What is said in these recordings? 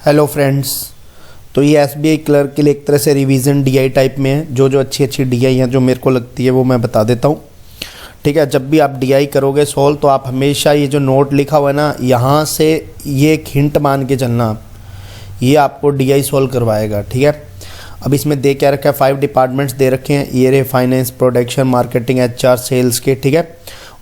Hello friends. तो ये SBI clerk के लिए एक तरह से रिवीजन डीआई टाइप में है। जो अच्छी अच्छी डीआई हैं जो मेरे को लगती है वो मैं बता देता हूँ। ठीक है, जब भी आप डीआई करोगे सोल्व तो आप हमेशा ये जो नोट लिखा हुआ है ना, यहाँ से ये एक हिंट मान के चलना आप, ये आपको डीआई सोल्व करवाएगा। ठीक है, अब इसमें दे क्या रखा है, 5 डिपार्टमेंट्स दे रखे हैं, ये रहे finance, production, marketing, HR, sales के। ठीक है,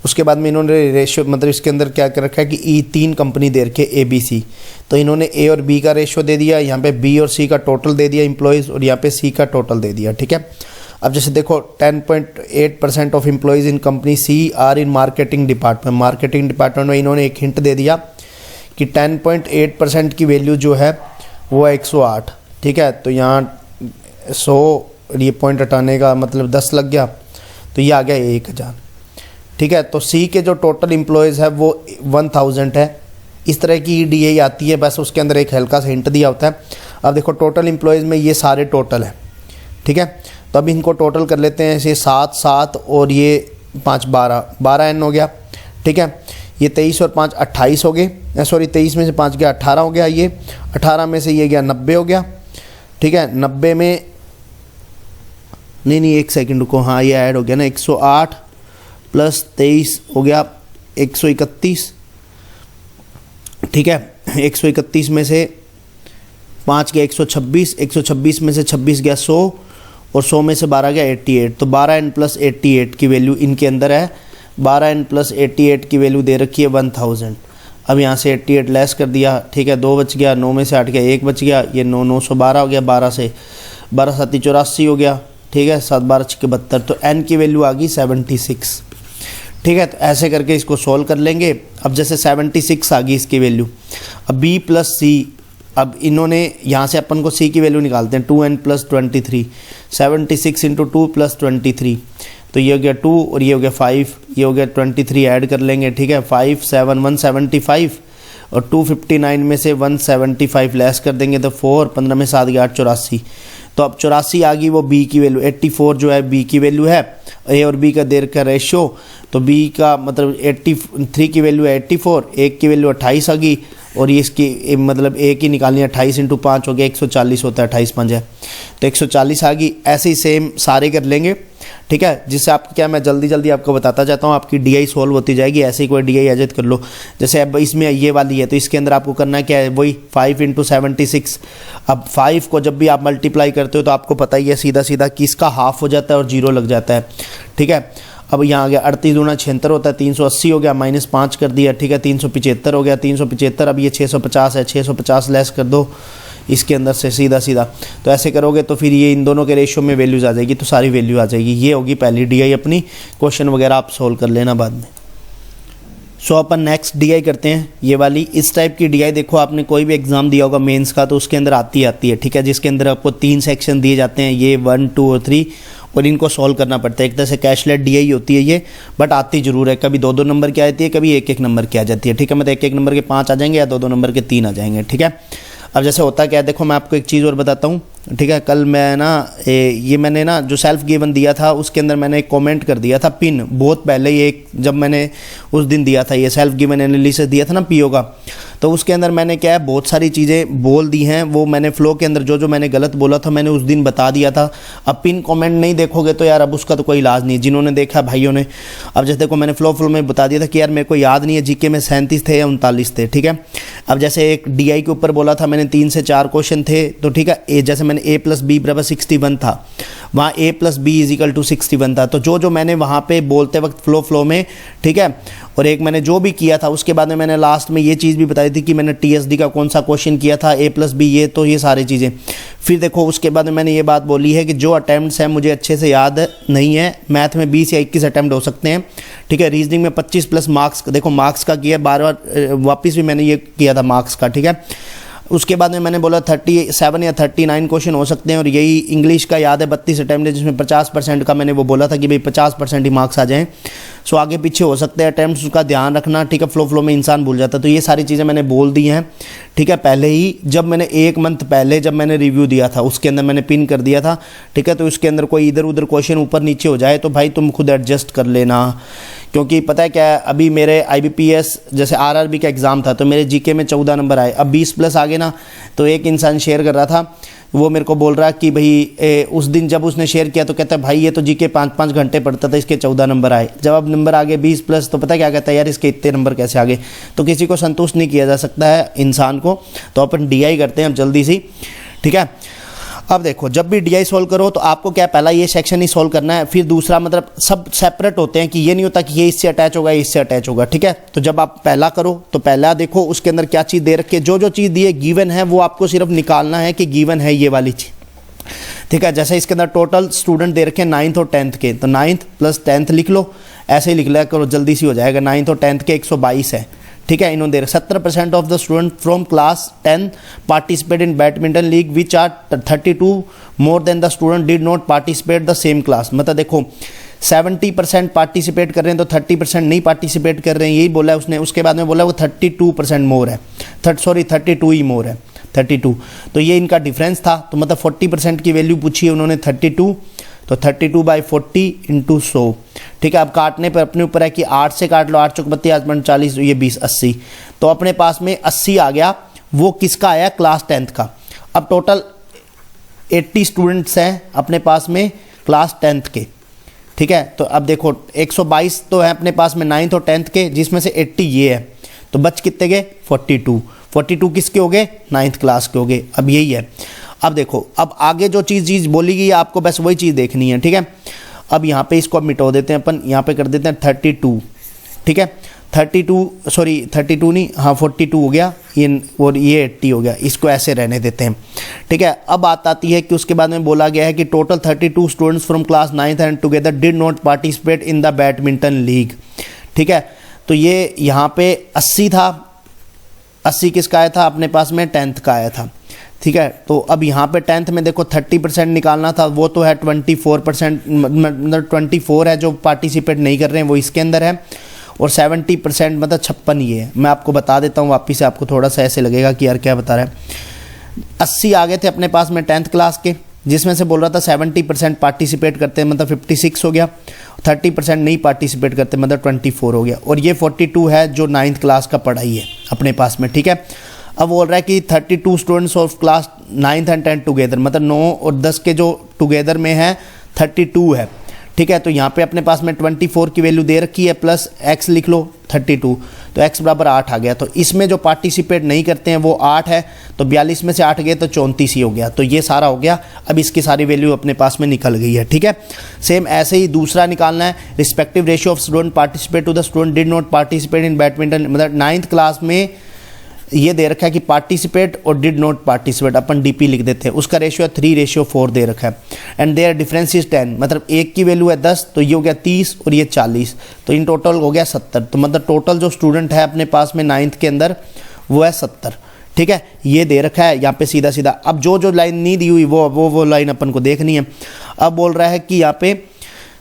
उसके बाद में इन्होंने रेशियो मतलब इसके अंदर क्या कर रखा है कि 3 कंपनी दे रखे ए बी सी, तो इन्होंने ए और बी का रेशियो दे दिया, यहाँ पे बी और सी का टोटल दे दिया एम्प्लॉयज़, और यहाँ पे सी का टोटल दे दिया। ठीक है, अब जैसे देखो 10.8% of employees in company C are in marketing department. Marketing department में इन्होंने एक हिंट दे दिया कि 10.8% की वैल्यू जो है वो है 108। ठीक है, तो यहाँ 100 ये पॉइंट हटाने का मतलब 10 लग गया, तो ये आ गया 1000। ठीक है, तो सी के जो टोटल एम्प्लॉयज़ है वो 1000 है। इस तरह की डीए आती है, बस उसके अंदर एक हल्का सा हिंट दिया होता है। अब देखो टोटल एम्प्लॉयज़ में ये सारे टोटल है। ठीक है, तो अब इनको टोटल कर लेते हैं, ये 7 और ये 5 12 एन हो गया। ठीक है, ये 23 और 5 28 हो गए, सॉरी 23 में से 5 गया 18 हो गया, ये 18 में से ये गया 90 हो गया। ठीक है, 90 में नहीं एक सेकंड रुको, हाँ ये ऐड हो गया ना, 108 प्लस 23 हो गया 131। ठीक है, 131 में से 5 गया 126, 126 में से 26 गया 100, और 100 में से 12 गया 88। तो 12n प्लस 88 की वैल्यू इनके अंदर है। 12n प्लस 88 की वैल्यू दे रखी है 1000। अब यहाँ से 88 लेस कर दिया। ठीक है, 2 बच गया, 9 में से 8 गया 1 बच गया, ये 912 हो गया, 12 से 12 7 84 हो गया। ठीक है, 7 12 6 72, तो n की वैल्यू आ गई 76। ठीक है, तो ऐसे करके इसको सोल्व कर लेंगे। अब जैसे 76 आ गई इसकी वैल्यू, अब b प्लस सी, अब इन्होंने यहाँ से अपन को c की वैल्यू निकालते हैं, 2n प्लस 23, 76 इंटू 2 प्लस 23, तो ये हो गया 2 और ये हो गया 5, ये हो गया 23 ऐड कर लेंगे। ठीक है, 5 7 175 और 259 में से 175 लेस कर देंगे तो 4, 15 में 7 गया 8 84। तो अब 84 आ गई वो b की वैल्यू, 84 जो है b की वैल्यू है, a और b का देर का रेशियो, तो b का मतलब 83 की वैल्यू है 84, एक की वैल्यू 28 आ गई, और ये इसकी मतलब a की निकालनी है 28 इंटू 5 हो गया 140 होता है, 28 5 है तो 140 आ गई। ऐसे ही सेम सारे कर लेंगे। ठीक है, जिससे आपको क्या, मैं जल्दी आपको बताता जाता हूँ, आपकी डीआई सोल्व होती जाएगी। ऐसे ही कोई डीआई एडिट कर लो। जैसे अब इसमें ये वाली है, तो इसके अंदर आपको करना है क्या है, वही 5 इंटू 76। अब 5 को जब भी आप मल्टीप्लाई करते हो तो आपको पता ही है सीधा कि इसका हाफ हो जाता है और 0 लग जाता है। ठीक है, अब यहाँ आ गया 38 दूना 76 होता है, 380 हो गया, -5 कर दिया। ठीक है, 375 हो गया, 375, अब ये 650 है, 650 लेस कर दो इसके अंदर से सीधा। तो ऐसे करोगे तो फिर ये इन दोनों के रेशियो में वैल्यूज आ जाएगी, तो सारी वैल्यू आ जाएगी। ये होगी पहली डीआई अपनी। क्वेश्चन वगैरह आप सोल्व कर लेना बाद में। सो अपन नेक्स्ट डीआई करते हैं, ये वाली। इस टाइप की डीआई देखो, आपने कोई भी एग्जाम दिया होगा मेंस का, तो उसके अंदर आती है। ठीक है, जिसके अंदर आपको 3 सेक्शन दिए जाते हैं, ये 1 2 और 3, और इनको सॉल्व करना पड़ता है। एक तरह से कैशलेट डीआई होती है ये, बट आती जरूर है। कभी 2 नंबर की आती है, कभी 1 नंबर की आ जाती है। ठीक है, मतलब 1 नंबर के 5 आ जाएंगे या 2 नंबर के 3 आ जाएंगे। ठीक है, अब जैसे होता क्या है, देखो मैं आपको एक चीज़ और बताता हूँ। ठीक है, कल मैं ना ये मैंने ना जो सेल्फ गिवन दिया था उसके अंदर मैंने एक कमेंट कर दिया था पिन, बहुत पहले ही, एक जब मैंने उस दिन दिया था ये सेल्फ गिवन एनालिसिस दिया था ना पीओ का, तो उसके अंदर मैंने क्या है बहुत सारी चीज़ें बोल दी हैं। वो मैंने फ्लो के अंदर जो मैंने गलत बोला था मैंने उस दिन बता दिया था। अब पिन कमेंट नहीं देखोगे तो यार अब उसका तो कोई इलाज नहीं। जिन्होंने देखा भाइयों ने, अब जैसे देखो मैंने फ्लो में बता दिया था कि यार मेरे को याद नहीं है जीके में 37 थे या 39 थे। ठीक है, अब जैसे एक डीआई के ऊपर बोला था मैंने 3 से 4 क्वेश्चन थे, तो ठीक है, जैसे मैंने a प्लस बी बराबर 61 था, वहाँ a plus B is equal to 61 था। तो जो मैंने वहाँ पे बोलते वक्त फ्लो में, ठीक है, और एक मैंने जो भी किया था उसके बाद में मैंने लास्ट में ये चीज़ भी बताई थी कि मैंने टीएसडी का कौन सा क्वेश्चन किया था, a प्लस बी, ये तो ये सारी चीज़ें। फिर देखो उसके बाद में मैंने ये बात बोली है कि जो अटैम्प्ट्स हैं मुझे अच्छे से याद नहीं है। मैथ में 20 या 21 अटैम्प्ट हो सकते हैं। ठीक है, रीजनिंग में 25 प्लस मार्क्स, देखो मार्क्स का किया, बार वापस भी मैंने ये किया था मार्क्स का। ठीक है, उसके बाद में मैंने बोला 37 या 39 क्वेश्चन हो सकते हैं, और यही इंग्लिश का याद है 32 अटैम्प्ट है, जिसमें 50% का मैंने वो बोला था कि भाई 50% ही मार्क्स आ जाएं। सो आगे पीछे हो सकते हैं अटैम्प्ट्स, उसका ध्यान रखना। ठीक है, फ्लो में इंसान भूल जाता है, तो ये सारी चीज़ें मैंने बोल दी हैं। ठीक है, पहले ही जब मैंने 1 मंथ पहले जब मैंने रिव्यू दिया था उसके अंदर मैंने पिन कर दिया था। ठीक है, तो उसके अंदर कोई इधर उधर क्वेश्चन ऊपर नीचे हो जाए तो भाई तुम खुद एडजस्ट कर लेना, क्योंकि पता है क्या है, अभी मेरे IBPS जैसे RRB का एग्ज़ाम था तो मेरे GK में 14 नंबर आए, अब 20 प्लस आ गए ना। तो एक इंसान शेयर कर रहा था, वो मेरे को बोल रहा है कि भाई उस दिन जब उसने शेयर किया तो कहता है भाई ये तो GK 5-5 घंटे पढ़ता था, इसके 14 नंबर आए। जब अब नंबर आ गए 20 प्लस तो पता क्या कहता है, यार इसके इतने नंबर कैसे आ गए। तो किसी को संतुष्ट नहीं किया जा सकता है इंसान को, तो अपन DI करते हैं अब जल्दी सी, ठीक है। अब देखो जब भी DI सोल्व करो तो आपको क्या पहला ये सेक्शन ही सोल्व करना है, फिर दूसरा मतलब सब सेपरेट होते हैं कि ये नहीं होता कि ये इससे अटैच होगा, इससे अटैच होगा, ठीक है। तो जब आप पहला करो तो पहला देखो उसके अंदर क्या चीज़ दे रखी है, जो चीज़ दी है गिवन है वो आपको सिर्फ निकालना है कि गिवन है ये वाली चीज़, ठीक है। जैसे इसके अंदर टोटल स्टूडेंट दे रखे हैं 9th और 10th के, तो 9th प्लस 10th लिख लो, ऐसे ही लिख लिया करो, जल्दी सी हो जाएगा। 9th और 10th के 122 है, ठीक है। इन्होंने they 70% of the student from class 10 participate in badminton league which are 32 more than the student did not participate the same class. मतलब देखो 70% पार्टिसिपेट कर रहे हैं तो 30% नहीं पार्टिसिपेट कर रहे हैं, यही बोला है उसने। उसके बाद में बोला वो 32% मोर है, 32 ही मोर है, 32। तो ये इनका डिफरेंस था, तो मतलब 40% की वैल्यू पूछी है उन्होंने 32, तो 32/40 × 100, ठीक है। अब काटने पर अपने ऊपर है कि 8 से काट लो, 8 चौक 32, 8 40, ये 20, 80। तो अपने पास में 80 आ गया, वो किसका आया, क्लास 10th का। अब टोटल 80 स्टूडेंट्स हैं अपने पास में क्लास 10th के, ठीक है। तो अब देखो 122 तो है अपने पास में 9th और 10th के, जिसमें से 80 ये है, तो बच कितने गए, 42 किसके हो गए, 9th क्लास के हो गए। अब यही है। अब देखो अब आगे जो चीज़ बोली गई है आपको बस वही चीज़ देखनी है, ठीक है। अब यहाँ पे इसको मिटो देते हैं अपन, यहाँ पे कर देते हैं 32, ठीक है। 32 नहीं, हाँ 42 हो गया ये, और ये 80 हो गया, इसको ऐसे रहने देते हैं, ठीक है। अब बात आती है कि उसके बाद में बोला गया है कि total 32 students from class 9th and together did not participate in the badminton league, ठीक है। तो ये यहाँ पे 80 था, 80 किसका आया था, अपने पास में 10th का आया था, ठीक है। तो अब यहाँ पे 10th में देखो 30% निकालना था, वो तो है 24%, मतलब 24 है जो पार्टिसिपेट नहीं कर रहे हैं वो इसके अंदर है, और 70% मतलब 56 ये है। मैं आपको बता देता हूँ वापिस से, आपको थोड़ा सा ऐसे लगेगा कि यार क्या बता रहा है। 80 आ गए थे अपने पास में 10th क्लास के, जिसमें से बोल रहा था 70% पार्टिसिपेट करते हैं, मतलब 56 हो गया। 30% नहीं पार्टिसिपेट करते, मतलब 24 हो गया। और ये 42 है जो 9th क्लास का पढ़ाई है अपने पास में, ठीक है। अब बोल रहा है कि 32 students of class 9th and 10th together, मतलब 9 और 10 के जो टुगेदर में है 32 है, ठीक है। तो यहाँ पे अपने पास में 24 की वैल्यू दे रखी है, प्लस x लिख लो 32, तो x बराबर 8 आ गया। तो इसमें जो पार्टिसिपेट नहीं करते हैं वो 8 है, तो 42 में से 8 गए तो 34 ही हो गया। तो ये सारा हो गया, अब इसकी सारी वैल्यू अपने पास में निकल गई है, ठीक है। सेम ऐसे ही दूसरा निकालना है, respective ratio of student participate to the student did not participate in badminton, मतलब 9th क्लास में ये दे रखा है कि पार्टिसिपेट और did not participate, upon DP लिख देते हैं। उसका रेशियो 3:4 दे रखा है, एंड देयर डिफरेंस इज 10, मतलब एक की वैल्यू है 10, तो ये हो गया 30 और ये 40, तो इन टोटल हो गया 70। तो मतलब टोटल जो स्टूडेंट है अपने पास में 9th के अंदर वो है 70, ठीक है। ये दे रखा है यहाँ पे सीधा सीधा। अब जो लाइन नहीं दी हुई वो लाइन अपन को देखनी है। अब बोल रहा है कि यहाँ पे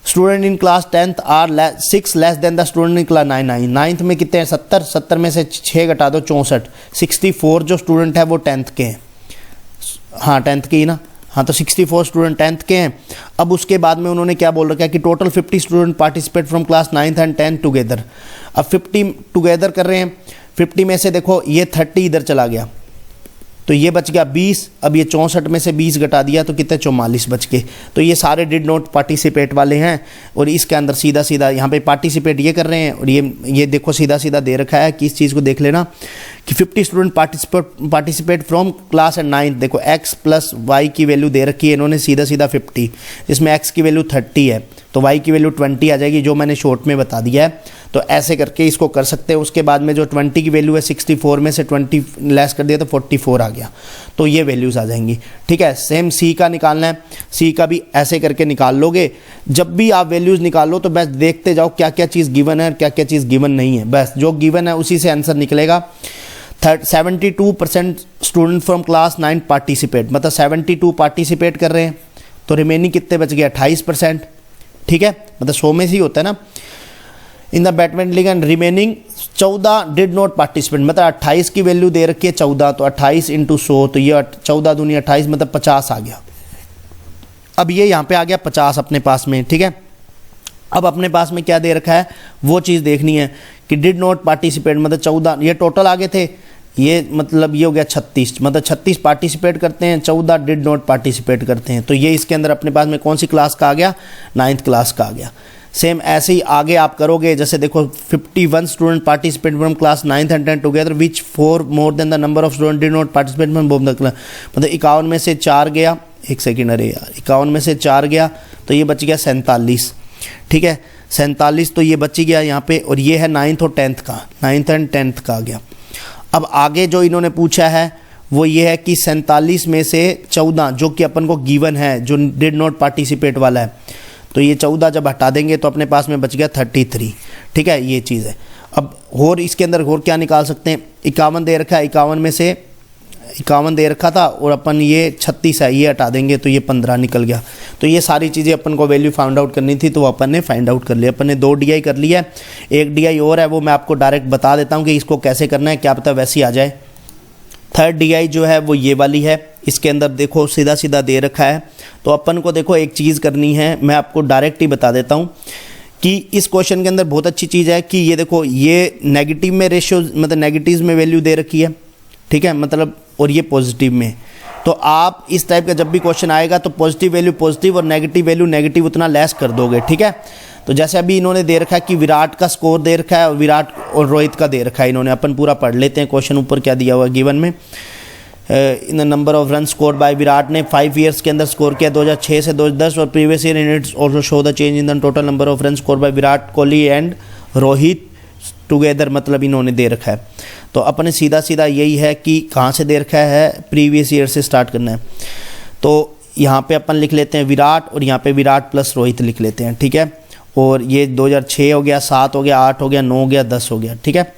student in class 10th are 6 less than the student in class 9th में कितने हैं, 70 में से 6 घटा दो 64, 64 जो स्टूडेंट है वो 10th के हैं, हाँ 10th के ही ना, हाँ। तो 64 स्टूडेंट 10th के हैं। अब उसके बाद में उन्होंने क्या बोल रखा है कि total 50 student participate from class 9th and 10th together. अब 50 टुगेदर कर रहे हैं, 50 में से देखो ये 30 इधर चला गया, तो ये बच गया 20। अब ये 64 में से 20 घटा दिया तो कितने 44 बच गए। तो ये सारे डिड नॉट पार्टिसिपेट वाले हैं, और इसके अंदर सीधा सीधा यहाँ पे पार्टिसिपेट ये कर रहे हैं, और ये देखो सीधा सीधा दे रखा है कि इस चीज़ को देख लेना कि 50 student participate from class 9th। देखो x प्लस y की वैल्यू दे रखी है इन्होंने सीधा सीधा 50, जिसमें x की वैल्यू 30 है, तो y की वैल्यू 20 आ जाएगी, जो मैंने शॉर्ट में बता दिया है। तो ऐसे करके इसको कर सकते हैं। उसके बाद में जो 20 की वैल्यू है 64 में से 20 लेस कर दिया तो 44 आ गया, तो ये वैल्यूज़ आ जाएंगी, ठीक है। सेम C का निकालना है, C का भी ऐसे करके निकाल लोगे। जब भी आप वैल्यूज़ निकालो तो बस देखते जाओ क्या क्या चीज़ गिवन है और क्या क्या चीज़ गिवन नहीं है, बस जो गिवन है उसी से आंसर निकलेगा। 72% स्टूडेंट फ्रॉम क्लास 9 पार्टिसिपेट, मतलब 72 पार्टिसिपेट कर रहे हैं, तो रिमेनिंग कितने बच गए 28%, ठीक है, मतलब 100 में से ही होता है ना। In the badminton league and remaining 14 did not participate, मतलब 28 की वैल्यू दे रखी है 14, तो 28 × 100, तो ये 14 दूनी 28, मतलब 50 आ गया। अब ये यहाँ पे आ गया 50 अपने पास में, ठीक है। अब अपने पास में क्या दे रखा है वो चीज़ देखनी है कि डिड नॉट पार्टिसिपेट, मतलब 14 ये टोटल आगे थे, ये मतलब ये हो गया 36, मतलब 36 पार्टिसिपेट करते हैं, 14 डिड नॉट पार्टिसिपेट करते हैं। तो ये इसके अंदर अपने पास में कौन सी क्लास का आ गया, 9th क्लास का आ गया। सेम ऐसे ही आगे आप करोगे, जैसे देखो 51 student participate from class 9th and 10 together which 4 more than the number of student did not participate from both the class, मतलब 51 में से 4 गया, एक सेकेंड, अरे यार 51 में से 4 गया तो ये बच गया 47, ठीक है 47, तो ये बच गया यहाँ पे, और ये है 9th और 10th का, 9th एंड 10th का आ गया। अब आगे जो इन्होंने पूछा है वो ये है कि 47 में से 14 जो कि अपन को गिवन है, जो डिड नॉट पार्टिसिपेट वाला है, तो ये 14 जब हटा देंगे तो अपने पास में बच गया 33, ठीक है ये चीज़ है। अब और इसके अंदर और क्या निकाल सकते हैं, 51 दे रखा है, 51 में से 51 दे रखा था और अपन ये 36 है, ये हटा देंगे तो ये 15 निकल गया। तो ये सारी चीज़ें अपन को वैल्यू फाइंड आउट करनी थी, तो अपन ने फाइंड आउट कर लिया। अपन ने 2 DI कर लिया है, एक DI और है वो मैं आपको डायरेक्ट बता देता हूँ कि इसको कैसे करना है, क्या पता वैसे ही आ जाए। 3rd DI जो है वो ये वाली है, इसके अंदर देखो सीधा सीधा दे रखा है। तो अपन को देखो एक चीज़ करनी है, मैं आपको डायरेक्ट ही बता देता हूँ कि इस क्वेश्चन के अंदर बहुत अच्छी चीज़ है कि ये देखो ये नेगेटिव में रेशियो, मतलब नेगेटिव में वैल्यू दे रखी है, ठीक है, मतलब और ये पॉजिटिव में। तो आप इस टाइप का जब भी क्वेश्चन आएगा तो पॉजिटिव वैल्यू पॉजिटिव और नेगेटिव वैल्यू नेगेटिव उतना लेस कर दोगे, ठीक है। तो जैसे अभी इन्होंने दे रखा है कि विराट का स्कोर दे रखा है और विराट और रोहित का दे रखा है इन्होंने, अपन पूरा पढ़ लेते हैं क्वेश्चन ऊपर क्या दिया हुआ गिवन में। In the number of run score bye Virat ने 5 ईयर्स के अंदर स्कोर किया 2006 से 2010 और previous year in its also show the change in the total number of run score bye Virat Kohli and Rohit together, मतलब इन्होंने दे रखा है। तो अपने सीधा सीधा यही है कि कहाँ से दे रखा है, प्रीवियस ईयर से स्टार्ट करना है। तो यहाँ पे अपन लिख लेते हैं विराट और यहाँ पे विराट प्लस रोहित लिख लेते हैं, ठीक है। और ये 2006 हो गया, 7 हो गया, 8 हो गया, 9 हो गया, 10 हो गया, ठीक है।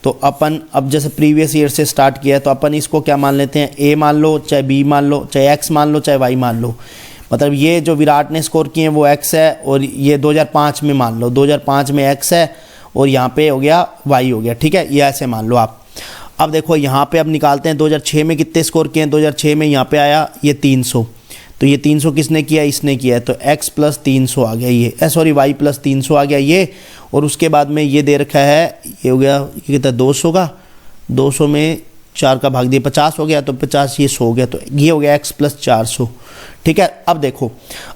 तो अपन अब जैसे प्रीवियस ईयर से स्टार्ट किया है तो अपन इसको क्या मान लेते हैं, ए मान लो, चाहे बी मान लो, चाहे एक्स मान लो, चाहे वाई मान लो। मतलब ये जो विराट ने स्कोर किए हैं वो एक्स है और ये 2005 में मान लो, 2005 में एक्स है और यहाँ पे हो गया वाई हो गया, ठीक है, ये ऐसे मान लो आप। अब देखो यहाँ पे अब निकालते हैं 2006 में कितने स्कोर किए हैं, 2006 में यहाँ पे आया ये 300, तो ये 300 किसने किया, इसने किया है, तो x प्लस 300 आ गया ये, सॉरी y प्लस 300 आ गया ये। और उसके बाद में ये दे रखा है, ये हो गया, ये कितना 200 का, 200 में 4 का भाग दिया 50 हो गया, तो 50 ये 100 हो गया, तो ये हो गया x प्लस 400, ठीक है। अब देखो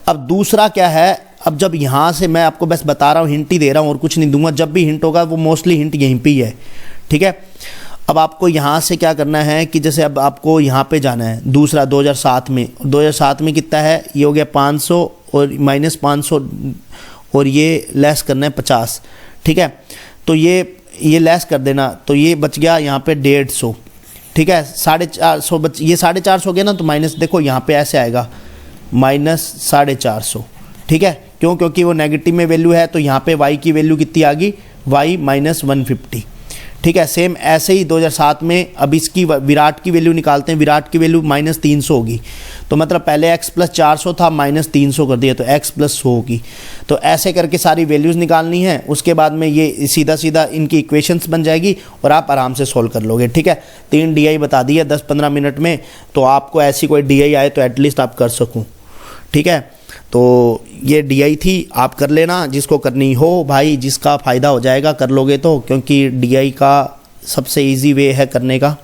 अब दूसरा क्या है, अब जब यहाँ से मैं आपको बस बता रहा हूँ, हिंट ही दे रहा हूँ और कुछ नहीं दूंगा, जब भी हिंट होगा वो मोस्टली हिंट यहीं पे ही है, ठीक है। अब आपको यहाँ से क्या करना है कि जैसे अब आपको यहाँ पे जाना है, दूसरा 2007 में, 2007 में कितना है, ये हो गया 500 और माइनस 500 और ये लेस करना है 50, ठीक है। तो ये लेस कर देना, तो ये बच गया यहाँ पे 150, ठीक है, 450 बच, ये 450 हो गया ना, तो माइनस देखो यहाँ पे ऐसे आएगा माइनस 450, ठीक है। क्यों, क्योंकि वो नेगेटिव में वैल्यू है, तो यहाँ पे y की वैल्यू कितनी आ गई, y माइनस 150, ठीक है। सेम ऐसे ही 2007 में अब इसकी विराट की वैल्यू निकालते हैं, विराट की वैल्यू माइनस 300 होगी, तो मतलब पहले x प्लस 400 था, माइनस 300 कर दिया, तो x प्लस 100 होगी। तो ऐसे करके सारी वैल्यूज़ निकालनी है, उसके बाद में ये सीधा सीधा इनकी इक्वेशंस बन जाएगी और आप आराम से सॉल्व कर लोगे, ठीक है। 3 DI बता दिया 10-15 मिनट में, तो आपको ऐसी कोई DI आए तो एटलीस्ट आप कर सकूँ, ठीक है। तो ये DI थी, आप कर लेना जिसको करनी हो भाई, जिसका फ़ायदा हो जाएगा कर लोगे तो, क्योंकि DI का सबसे इजी वे है करने का।